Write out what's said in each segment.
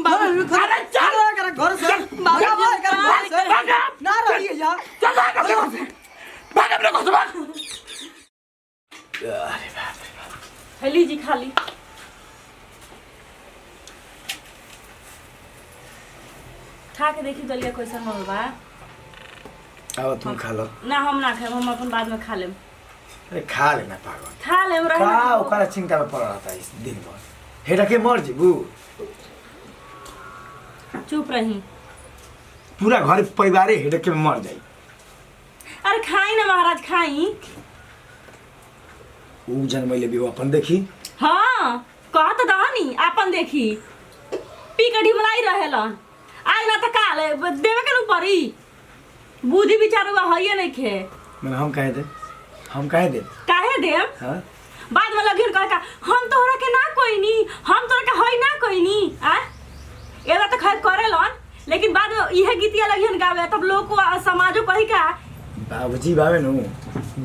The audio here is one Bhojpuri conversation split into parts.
अरे चल कर घर से भागा ना रही जा चल भाग अपने घर से भाग अपने घर से भाग। अरे बाप हेली जी खाली खा के देखी दलिया कैसा हो बा। अब तुम खा लो ना हम ना खाए, हम अपन बाद में खा लेम। अरे खा लेना पागल खा लेम रह का ओकरा चिंता में पड़ रहता है इस दिन भर हेडा के मर जीबू चुप रही। पूरा घर परिवार हेडा के मर जाई। अरे खाई ना महाराज खाई। ऊ जन मैले भी अपन देखी हाँ कह तो दहनी अपन देखी पी के ढिमलाई रहेलन आज ना तो काले देवे के न पड़ी बुद्धि विचार हुआ है नहीं खे मैंने हम कहे दे काहे देम हां बाद में लगिन कह का हम तोहरा के ना कोई नी हम तोहरा के होई ना कोई नी आ एला तो खैर करेलन लेकिन बाद में इहे गीतिया लगिन गावे तब लोग को समाजो कही का बाबूजी बाबे नु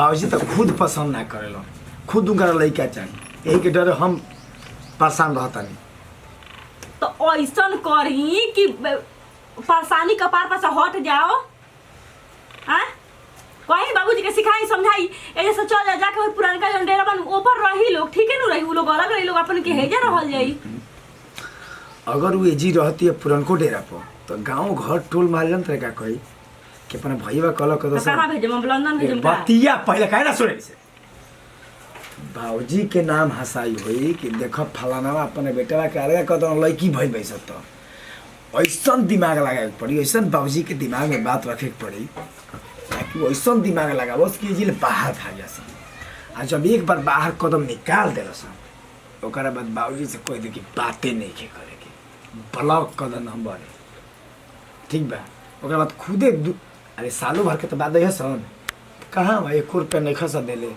बाबूजी तो खुद पसंद ना करेलन खुद उनका लइका चाहिए यही के डर हम परेशान रहता नहीं तो ऐसन करी कि परेशानी कपार पर से हट जाओ। हाँ कहीं बाबूजी के सिखाई समझाई ऐसे चल जा जाके पुरानका जन डेरा बन ऊपर रही लोग ठीक है नु रही उ लोग अलग रही लोग अपन के हेजा रहल जाई। अगर वो जी रहती है पुरनको डेरा पर तो गांव घर टोल मारलन तरीका कही कि अपन भईवा कल कर तो कहां भेजम हम लंदन भेजम का बतिया पहले काहे ना सुने से बाबूजी के नाम हंसाई हुई कि देखो फलाना अपने बेटा के अलग कदम लड़की भइल बैस तो ऐसा दिमाग लगाए पड़ी ऐसा बाबूजी के दिमाग में बात रखे के पड़ी ताकि वो ऐसा दिमाग लगा बस कि जिले बाहर खा जा सन आ जब एक बार बाहर कदम निकाल दे सन ओकरा बाद बाबूजी से कोई देखी बातें नहीं के करे के ब्लॉक कदम हम बढ़े ठीक बा ओकरा बाद खुदे अरे सालों भर के तो बाद है सन कहाँ भाई 1 रुपया नहीं खसा देले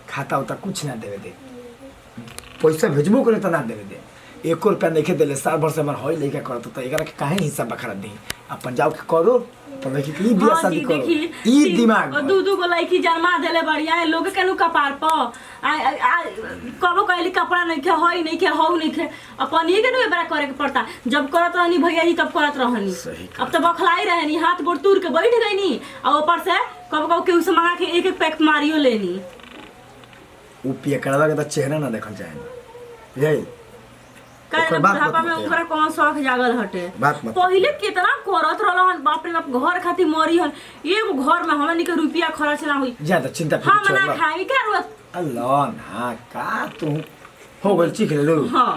खाता उता कुछ ना देवे दे पैसा भेजबो करे तो ना देवे दे 1 रुपया नहीं देले साल भर से हमार हई लेके करत तो एकरा के काहे हिस्सा बखरा दी अपन जाओ के करो तो देखी कि बियाह शादी करो ई दिमाग दू को लड़की जन्मा देले बढ़िया है लोग के नु कपार पर कबो कहली कपड़ा नहीं खे हई नहीं खे हौ नहीं खे अपन ही के नु बड़ा करे के पड़ता जब करत रहनी भैया जी तब करत रहनी अब तो बखलाई रहनी हाथ गोड़ तूर के बैठ गईनी और ऊपर से कबो के उसे मंगा के एक पैक मारियो लेनी उ पियकड़वा के तो चेहरा ना देखल जाए यही काहे बुढ़ापा में ओकरा कौन शौक जागल हटे पहिले कितना करत रहलन बाप रे बाप घर खातिर मरी हन एगो घर में हमनी के रुपया खर्च ना होई ज्यादा चिंता फिर हम ना खाई का रोज अल्लाह ना का तू हो गल चिख ले लो हां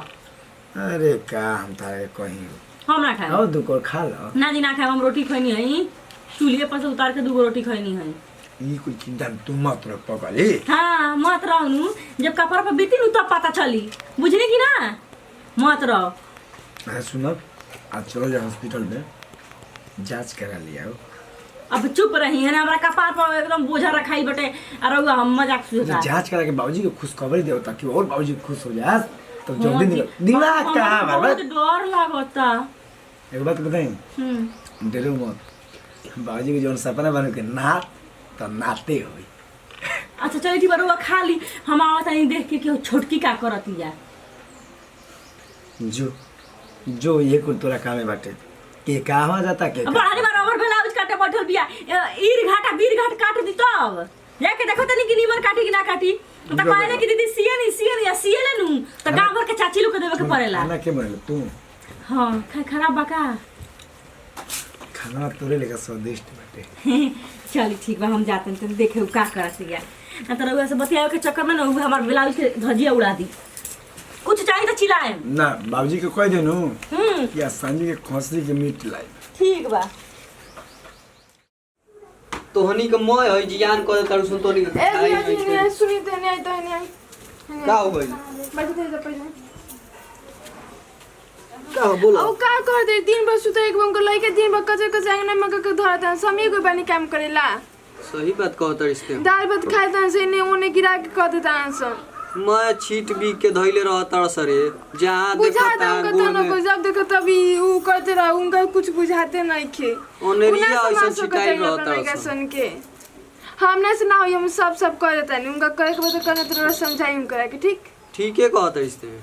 अरे का हम तारे कहीं हम ना खाई आओ दुको खा लो ना जी ना खाई हम रोटी खइनी है चूल्हे पर से उतार के 2 रोटी खइनी है ई कोई चिंता तू मत रख पकड़े हां मत रहनु जब कपड़ा पर बीती नु तब पता चली बुझली कि ना मत रहो। अरे सुनो आज चलो जा हॉस्पिटल में जांच करा लिया अब चुप रही है ना हमारा कपार पर एकदम बोझा रखाई बटे और हम मजाक सुनता जांच करा के बाबूजी को खुशखबरी दे ताकि और बाबूजी खुश हो जाए तो जल्दी निकल दिमाग का बहुत डर लागता। एक बात बताई डरो मत बाबूजी के जोन सपना बने के ना तो नाते होई। अच्छा चल ठीक बरुआ खा ली हम आवत नहीं देख के कि छोटकी का करती जा जो ये कुल तोरा कामे बाटे के कहवा जाता के बड़ी बार ओवर ब्लाउज काटे बैठल बिया बीर घाट काट दी तब जाके देखो तनी कि नीमन काटी कि ना काटी तो कहले कि दीदी सिए या सिए ले नु तो गांव भर के चाची लोग के देवे के पड़ेला खाना के बनल तू हां खराब बका खाना तोरे लेके स्वादिष्ट बाटे चल ठीक बा हम जाते हैं देखे का करत या ना तो रउआ से बतियावे के चक्कर में ना हमार ब्लाउज के धजिया उड़ा दी कुछ चाहिए तो चिल्लाए ना बाबूजी के कह देनु कि संजी के खसी के मीट लाई ठीक बा तोहनी के मोय होई जियान को कर सुन तोनी के ए सुनी तो नहीं आई तो नहीं आई का हो गई बैठ दे जा पहले का हो बोलो ओ का कर दे दिन भर सुते एक बम को लइके दिन भर कचे कचे अंगना में के धरता समय को बनी काम करेला सही बात कहत रिश्ते दाल भात खाए से ने ओने गिरा के कह देता सन मैं छीट भी के धइले रहता सरे जहां बुझाता उनका तो को जब देखो तभी ऊ करते रह उनका कुछ बुझाते नहीं खे ओनेरिया ऐसा छिटाई रहता सन के हमने से ना हो हम सब कर देता नहीं उनका कहे के बता करने तो समझाई उनका कि ठीक ठीक है कहत रिश्ते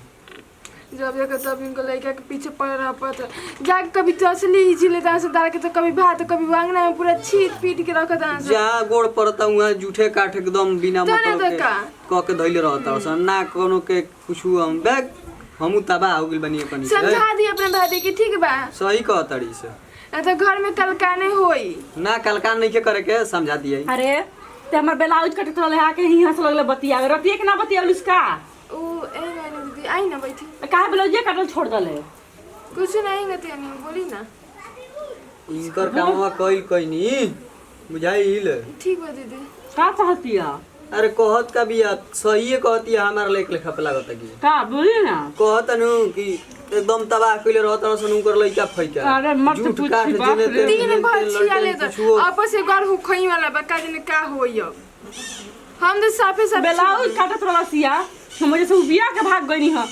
जब देखो तब इनको लड़का के पीछे पड़ रहा पड़ता जाके कभी तसली इजी लेता है डाल के तो कभी भात तो कभी वांगना में पूरा छीट पीट के रखता है जहाँ गोड़ पड़ता हुआ जूठे काठ एकदम बिना तो नहीं मतलब तो का? के क के धइले रहता सन ना कोनो के कुछ हम बैग हमू तबाह हो गेल बनी अपनी से समझा दी अपने भाभी की ठीक बा सही कहतड़ी से ना तो घर में कलकाने होई ना कलकान नहीं के करे के समझा दिए अरे ते हमर ब्लाउज कटत रहले आके ही हंस लगले बतिया रतिया के ना बतिया उसका ओ ए मैंने दीदी आई ना बैठी काहे ब्लाउज कटल छोड़ दले कुछ नहीं गति अम्मी बोली ना इनकर कामवा कई नहीं बुझाइल ठीक बा दीदी का चाहतिया अरे कहत का भी सही है कहती है हमारा लेख लेखा पे लागत की का बोली ना कहत नु कि एकदम तबाह कइले रहत सन उनकर लइका फइका अरे मत झूठ पूछ काठ बाप जने रे। दिन भर छिया ले तो कुछो आपस से घर हो खई वाला बका दिन का होई अब हम तो साफे साफ ब्लाउज काटत रहला सिया मुझे से बिया के भाग गईनी ह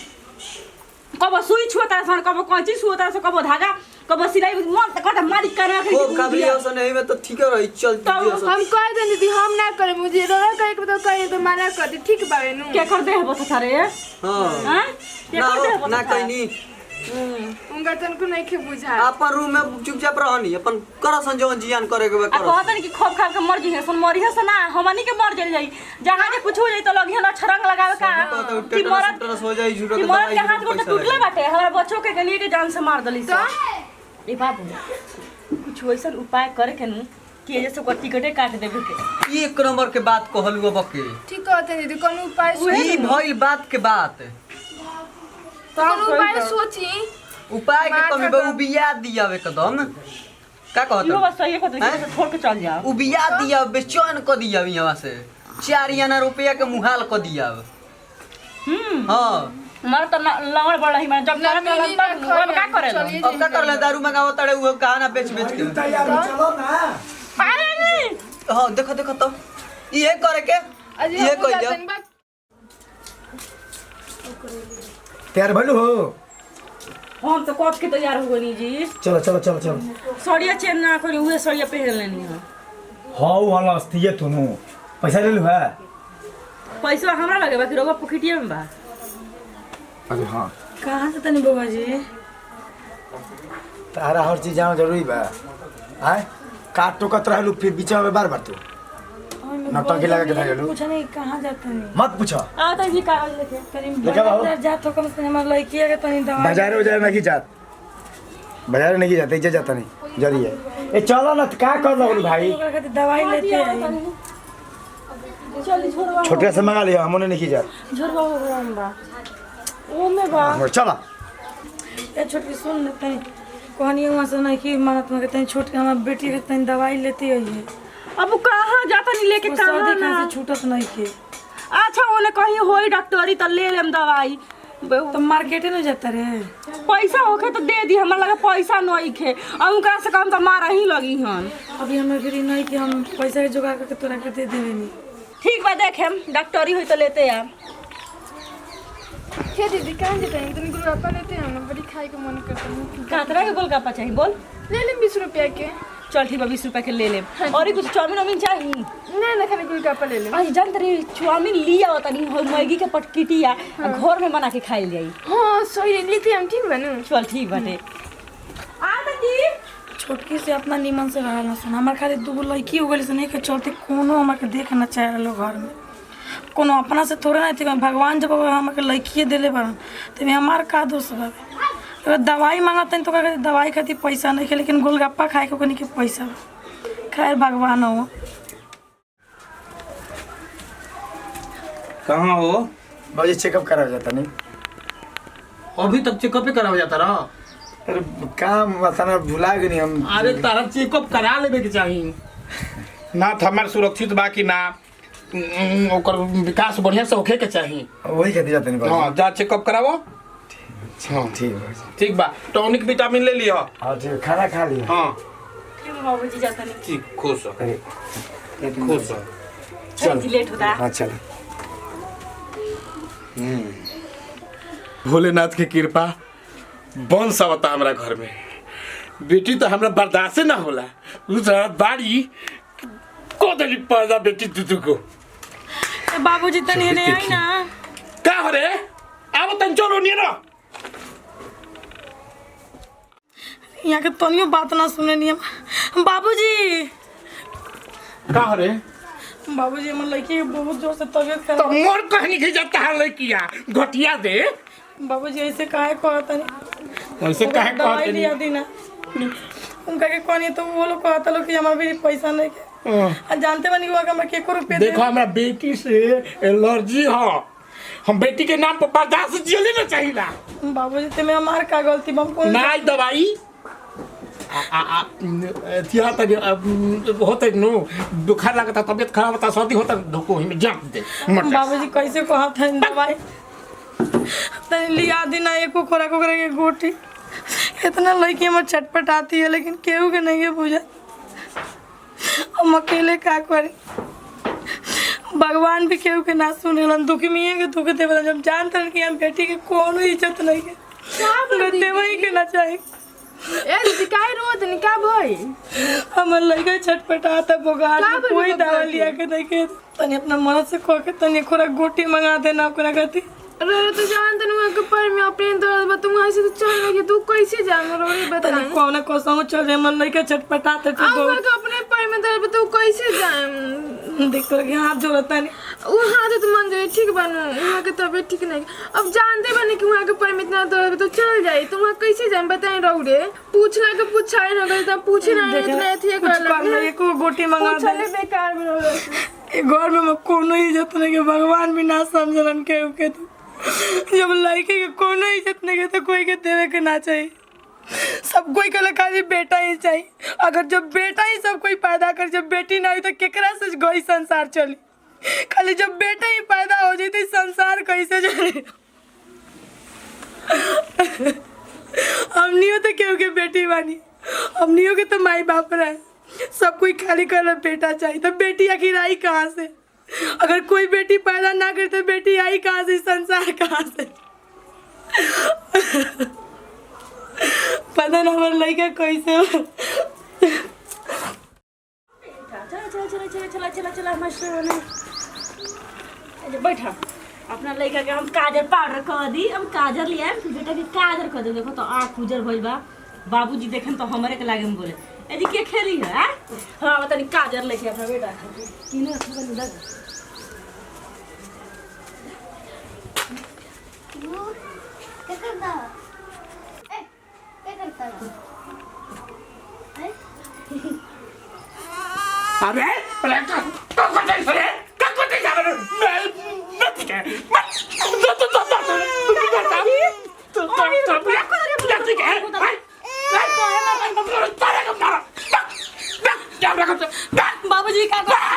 कब सुई छुअता सन कब कैंची छुअता सन कब धागा कब सिलाई मन त कत मारी करे खूब काबली औसन नहीं में तो ठीक रही चलती तब औसन हम कह दें दीदी हम ना करे मुझे रोना करे के तो करे तो मना कर दे ठीक बावे नु के कर दे बस थारे हां हैं के कर दे ना कहनी उनका तन को नहीं के बुझा अपन रूम में चुपचाप रहनी अपन करसन जवन जियान करे के आ कर कहत नहीं कि खोप खा के मर जी है सन मरी है सना हमनी के मर जाई जहां जे कुछ हो जाई तो लगी ना छरंग लगावे का कि मरत टेटस हो जाई झूठो कि के मरत दवाई के हाथ गोड़ टूटले बाटे हमरा बच्चों के गली के जान से मार दली तो ए बाबू कुछ वैसा उपाय करे के नु कि जैसे को टिकटे काट देबे के एक नंबर के बात कहलु अब के ठीक कहते दीदी कोनो उपाय ई भइल बात के बात कोनो उपाय सोची उपाय के कमी बा बिया दिया एकदम का कहत यो बस सही को तो छोड़ के चल जाओ उ बिया दिया बेचैन क दिया यहाँ से 4 आना रुपया के मुहाल क दिया हां मर तो लंगड़ बड़ रही मैं जब करत रहल तब अब का करे अब का कर ले दारू मंगाओ तड़े वो कहाना बेच के तैयार हो, चलो ना पारे नहीं हां देखो देखो तो ये करे के ये कह जा तैयार भलू हो हम तो कब के तैयार हो गनी जी चलो चलो चलो चलो सड़िया चेन ना करी उहे सड़िया पहन लेनी है हाउ वाला अस्तिये तुनु पैसा ले लू है पैसा हमरा लगे बाकी रोगा पुखटिया में बा अरे हाँ कहां से तनी बाबा जी तारा हर चीज जाना जरूरी बा आय काट टोकत रहलू फिर बीच में बार बार तू नौटंकी लगा के धरेलू कुछ नहीं कहां जाते नहीं मत पूछो आ त जी कागज लेके तनी लेके आओ। जा तो कम से हमर लड़की के तनी दवा बाजार उजार नहीं जात बाजार नहीं जाते इज्जत जाता नहीं जरी है ए चलो ना का कर लगलू भाई ओकरा खातिर दवाई लेते आई चल छोड़वा छोटे से मंगा लिया हमने नहीं जात झोरवा हो बा ओ में बा चला ए छोटी सुन तनी कहानी वहां से नहीं कि मानत में तनी छोट के हमर बेटी के तनी दवाई लेते आई अब कहां जाता नहीं लेके कहां ना से छूटत नहीं के अच्छा ओने कहीं होई डॉक्टरी त ले लेम दवाई तो मार्केटे में जाता रे पैसा होखे तो दे दी हमरा लगे पैसा नहीं खे अब उनका से कम तो मारा ही लगी हन अभी हमें फिर नहीं कि हम पैसा के जुगाड़ करके तोरा के दे देवे नहीं ठीक बा देखेम डॉक्टरी होई तो लेते आ के दीदी कहां जेते हैं तुम गोलगप्पा लेते हैं ना बड़ी खाए के मन करता है कातरा के गोलगप्पा चाहिए बोल ले ले 20 रुपया के चल ठीक बा 20 रुपए के ले ले और कुछ चाउमीन वाउमीन चाहिए ना ना खाली गोलगप्पा ले ले आज जान तरी चाउमीन लिया तनी हो मैगी के पटकिटिया घर में बना के खाइल जाई हां सही लेते हम ठीक बनू चल ठीक बाटे आ तनी छोटकी से अपना निमन से रहल सुन हमर खाली दू लड़की हो गेली से नहीं के चलते कोनो हमरा के देख ना चाहे लो घर में कोनो अपना से थोड़े नहीं थी भगवान जब हमके लड़की देले बा तो हमार का दोष बा अगर दवाई मांगत तो कहते दवाई खातिर पैसा नहीं के लेकिन गोलगप्पा खाए के कनी के पैसा खैर भगवान हो कहाँ हो बाजी चेकअप करा जाता नहीं अभी तक चेकअप ही करावे जाता रहा अरे काम बताना भुला गए नहीं हम अरे तारा चेकअप करा लेबे के चाही ना तो हमार सुरक्षित बा कि ना ओकर विकास बढ़िया से होखे के चाही वही कहते जाते नहीं हाँ जा चेकअप करावो हाँ ठीक है ठीक बा टॉनिक विटामिन ले लियो हाँ ठीक है, खाना खा लिया हाँ बाबूजी जाता नहीं ठीक खुश हो अरे खुश हो चल लेट होता हाँ चलो भोलेनाथ की कृपा बंस आवता हमरा घर में बेटी तो हमरा बर्दाश्त ना होला उस बाड़ी को दली पैदा बेटी तुतु को बाबूजी तनी ने आई ना का हो रे अब तन चलो नहीं ना यहाँ के तनियो बात ना सुने नहीं हम। बाबूजी का रे बाबूजी हमर लड़की के बहुत जोर से तबीयत तो खराब। मोर कहनी के जाता है लड़किया घटिया दे बाबूजी ऐसे काहे कहता नहीं, ऐसे काहे दवाई कहते लिया दी ना उनका के कहनी तो वो लोग कहता लोग कि हमारे भी पैसा नहीं के आ जानते बनी हुआ कि हम केको रुपये देखो हमरा बेटी से एलर्जी हो, हम बेटी के नाम पर बर्दाश्त जिले ना चाहिए। बाबूजी ते में हमार का गलती बम को ना दवाई थिया तक होते नो बुखार लगता तबियत खराब होता सर्दी होता धोको ही में जाप दे मर जा। बाबूजी कैसे कहत है दवाई तनी लिया दी ना एको खोरा कोकरा के गोटी। इतना लड़की हमर छटपट आती है लेकिन केहू के नहीं बुझा। हम अकेले का करी, भगवान भी केहू के ना सुनेलन, दुखी मियाँ के दुख देवला। जब जानते कि हम बेटी के कोनो इज्जत नहीं है देवही के ना चाहिए। ए दीदी काहे रोत नहीं का भई? हमर लड़का छटपटाता बोगार का में बोली कोई बता दवा के? लिया के नहीं के तनी अपना मन से कह के तनी खोरा गोटी मंगा देना ओकरा गति। अरे तो जान तनु के पर में ऑपरेशन तो बा तुम ऐसे तो चल गई तू कैसे जान रे बता। तनी कौन कसम चल रे मन लड़का छटपटाता तो अब तो अपने पर में दर्द तू कैसे जान देख तो कि हाथ जोड़ता नहीं। वो हाथ तो मन जाए ठीक बन वहां के तबीयत ठीक नहीं। अब जानते बने कि वहां के पर में इतना दर्द तो चल जाए तुम वहां कैसे जान बताएं रौड़े पूछला के पूछाई ना गई तब पूछे ना इतना थी कर एको गोटी मंगा चले दे। बेकार में रौड़े घर में कोनो इज्जत नहीं के भगवान भी ना समझलन के तो जब लड़की के कोनो इज्जत नहीं के तो कोई के देवे के ना चाहिए। सब कोई के खाली बेटा ही चाहिए। अगर जब बेटा ही सब कोई पैदा कर जब बेटी ना हुई तो केकरा से गई संसार चली। खाली जब बेटा ही पैदा हो जाए तो संसार कैसे चले। हमनियों तो केहू के बेटी बानी, हमनियों के तो माई बाप रहे। सब कोई खाली कर बेटा चाहिए तो बेटी आखिर आई कहाँ से? अगर कोई बेटी पैदा ना करे तो बेटी आई कहाँ से, संसार कहाँ से? पता ना हमारे लड़का कैसे हो। चला बैठा अपना लड़का के हम काजर पाउडर कर दी। हम काजर लिया बेटा के काजर कर दे। देखो तो आँख उजर भइल बा। बाबूजी देखें तो हमारे के लागे में बोले ए जी के खेली है हाँ बतानी काजर लेके अपना बेटा तीनों अच्छा बनी लग अरे बाबूजी का बाबू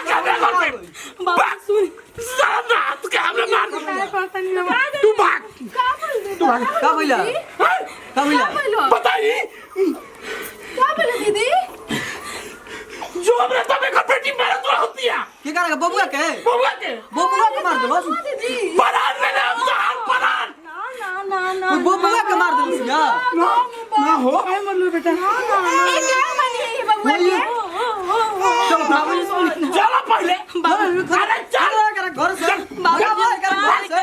तू भाग का भइला का भइला बताइए क्या बोले दीदी? जो हमरा तबे का बेटी मारा तो होती है के करेगा बबुआ के बबुआ के मार दे बस परान में नाम तो परान कोई बबुआ के मार दे या ना हो काय मरलो बेटा। ए क्या बनी है बबुआ के? चलो बाबू चलो पहले अरे चल कर घर से बाबा भाई कर घर से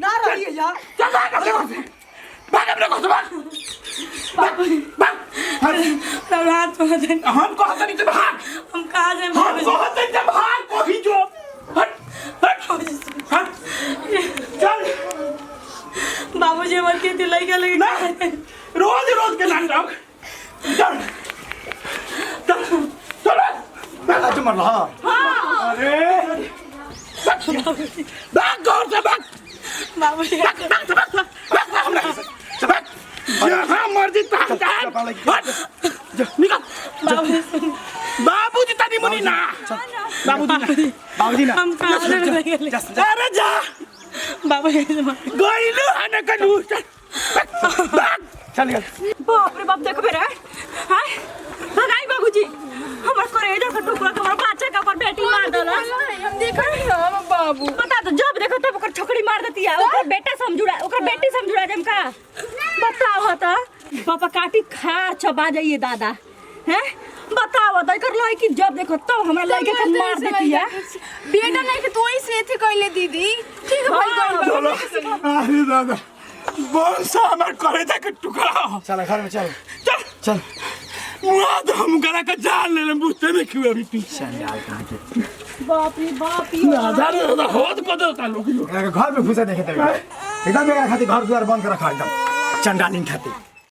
ना रही है यार चल भाग अपने घर से भाग सब हाथ में दे। हम कहते नहीं भाग हम कहाँ जाए हम कहते जब भाग कोई जो हट हट चल बाबूजी हमारे के दिलाई का लगे ना रोज रोज के नाटक चल चल चल आज मर रहा अरे भाग घर से भाग बाबूजी जहाँ मर्जी तहाँ निकल बाबूजी तनी मुनी ना बाबूजी ना हम कहाँ जाए अरे जा बाबूजी गइलु हने कनु चल बाप रे बाप देखो बेरा हाय भगाई बाबूजी हमर करेजा का टुकड़ा हमर बच्चा का पर बेटी मार देला। हम देखा नहीं हो बाबू बता तो जब देखो तब ओकर छोकरी मार देती है ओकर बेटा समझुड़ा ओकर बेटी समझुड़ा जम का बताओ तो पापा काटी खा चबा जाइए दादा हैं बताओ तो कर लो कि जब देखो तब हमरा लड़के के मार देती है बेटा नहीं कि तू ही से थे कहले दीदी ठीक है भाई चलो अरे दादा बोल सा हमार करेजा के टुकड़ा चल घर में चल चल चल मुआ तो हम करा का जान ले बुझते नहीं क्यों अभी तू चंडाल कहाँ के बाप रे बाप ना जाने ना होत को देता लोग घर में घुसा देखे एकदम मेरा खातिर घर द्वार बंद कर रखा एकदम चंडालिन खातिर